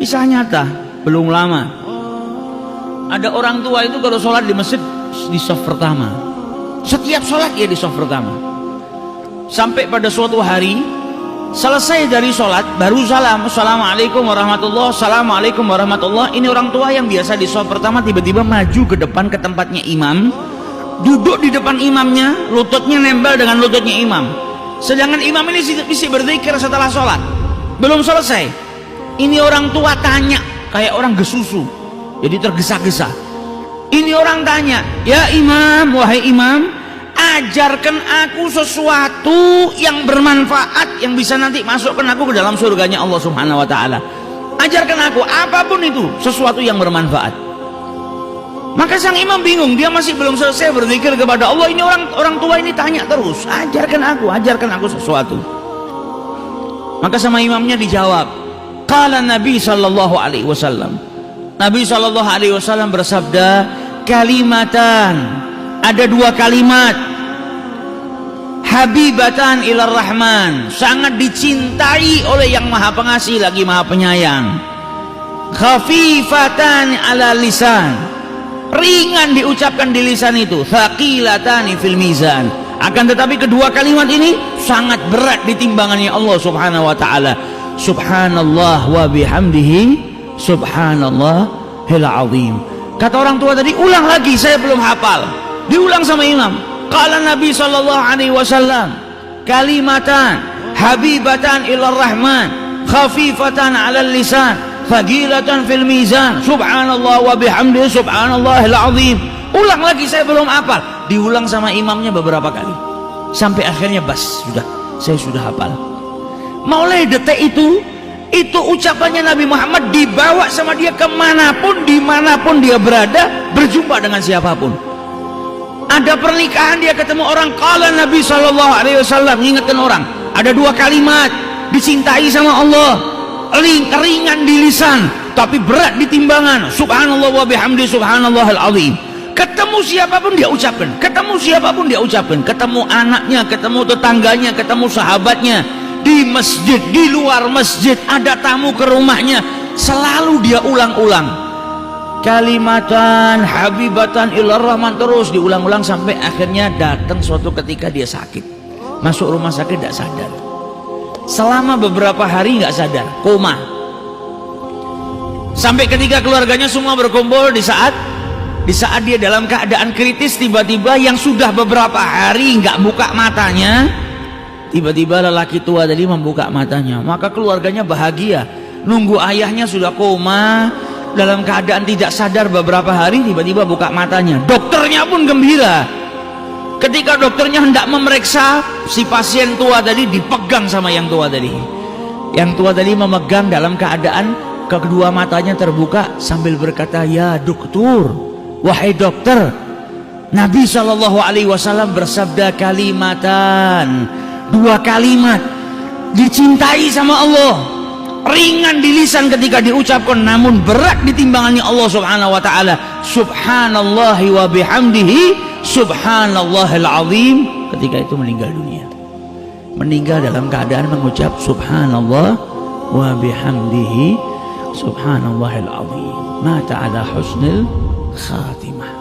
Kisah nyata, belum lama. Ada orang tua itu kalau sholat di masjid di shaf pertama. Setiap sholat ya di shaf pertama. Sampai pada suatu hari selesai dari sholat baru salam, assalamualaikum warahmatullah, assalamualaikum warahmatullah. Ini orang tua yang biasa di shaf pertama tiba-tiba maju ke depan ke tempatnya imam, duduk di depan imamnya, lututnya nempel dengan lututnya imam. Sedangkan imam ini mesti berzikir setelah sholat, belum selesai. Ini orang tua tanya kayak orang gesusu, jadi tergesa-gesa. Ini orang tanya, ya imam, wahai imam, ajarkan aku sesuatu yang bermanfaat yang bisa nanti masukkan aku ke dalam surganya Allah Subhanahu wa ta'ala. Ajarkan aku apapun itu, sesuatu yang bermanfaat. Maka sang imam bingung, dia masih belum selesai berzikir kepada Allah. Ini orang tua ini tanya terus, ajarkan aku sesuatu. Maka sama imamnya dijawab, qala Nabi sallallahu alaihi wasallam. Nabi sallallahu alaihi wasallam bersabda, kalimatan, ada dua kalimat, habibatan ilar rahman, sangat dicintai oleh yang maha pengasih lagi maha penyayang. Khafifatan ala lisan, ringan diucapkan di lisan itu. Thaqilatani fil mizan, akan tetapi kedua kalimat ini sangat berat di timbangannya Allah Subhanahu wa ta'ala. Subhanallah wa bihamdihi subhanallahil azim. Kata orang tua tadi, ulang lagi, saya belum hafal. Diulang sama imam. Qala Nabi sallallahu alaihi wasallam, kalimatan habibatan ilar rahman, khafifatan 'alal lisan, thaqilatan fil mizan, subhanallah wa bihamdihi subhanallahil azim. Ulang lagi, saya belum hafal. Diulang sama imamnya beberapa kali sampai akhirnya sudah, saya sudah hafal. Mulai detik itu ucapannya Nabi Muhammad dibawa sama dia kemanapun, dimanapun dia berada, berjumpa dengan siapapun. Ada pernikahan dia ketemu orang, qala Nabi sallallahu alaihi wasallam, ingatkan orang. Ada dua kalimat dicintai sama Allah, ringan di lisan tapi berat di timbangan. Subhanallah wa bihamdi subhanallahil azim. Ketemu siapapun dia ucapkan, ketemu siapapun dia ucapkan, ketemu anaknya, ketemu tetangganya, ketemu sahabatnya, di masjid, di luar masjid, ada tamu ke rumahnya, selalu dia ulang-ulang kalimatan habibatan ilar rahman, terus diulang-ulang sampai akhirnya datang suatu ketika dia sakit, masuk rumah sakit tidak sadar, selama beberapa hari nggak sadar, koma. Sampai ketika keluarganya semua berkumpul, di saat dia dalam keadaan kritis, tiba-tiba yang sudah beberapa hari nggak buka matanya, tiba-tiba lelaki tua tadi membuka matanya. Maka keluarganya bahagia, nunggu ayahnya sudah koma dalam keadaan tidak sadar beberapa hari, tiba-tiba buka matanya. Dokternya pun gembira. Ketika dokternya hendak memeriksa si pasien tua tadi, dipegang sama yang tua tadi. Yang tua tadi memegang dalam keadaan kedua matanya terbuka sambil berkata, ya dokter, wahai dokter, Nabi sallallahu alaihi wasallam bersabda kalimatan, dua kalimat dicintai sama Allah, ringan di lisan ketika diucapkan namun berat di timbangannya Allah Subhanahu wa ta'ala. Subhanallahi wa bihamdihi subhanallahil azim. Ketika itu meninggal dunia, meninggal dalam keadaan mengucap subhanallah wa bihamdihi subhanallahil azim, mata ala husnil khatimah.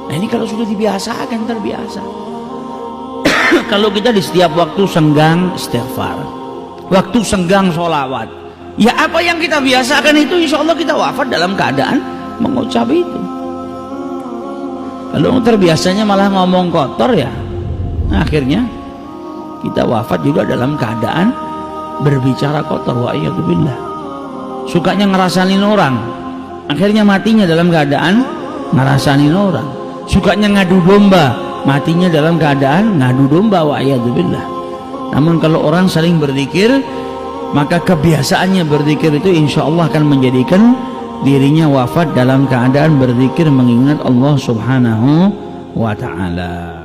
Nah ini kalau sudah dibiasakan, terbiasa. Kalau kita di setiap waktu senggang istighfar, waktu senggang sholawat, ya apa yang kita biasakan itu, insya Allah kita wafat dalam keadaan mengucap itu. Kalau terbiasanya malah ngomong kotor, ya akhirnya kita wafat juga dalam keadaan berbicara kotor. Wa'iyadzubillah. Sukanya ngerasanin orang, akhirnya matinya dalam keadaan ngerasanin orang. Sukanya ngadu domba, matinya dalam keadaan ngadu domba. Wa'iyadzubillah. Namun kalau orang saling berzikir, maka kebiasaannya berzikir itu insya Allah akan menjadikan dirinya wafat dalam keadaan berzikir mengingat Allah Subhanahu wa ta'ala.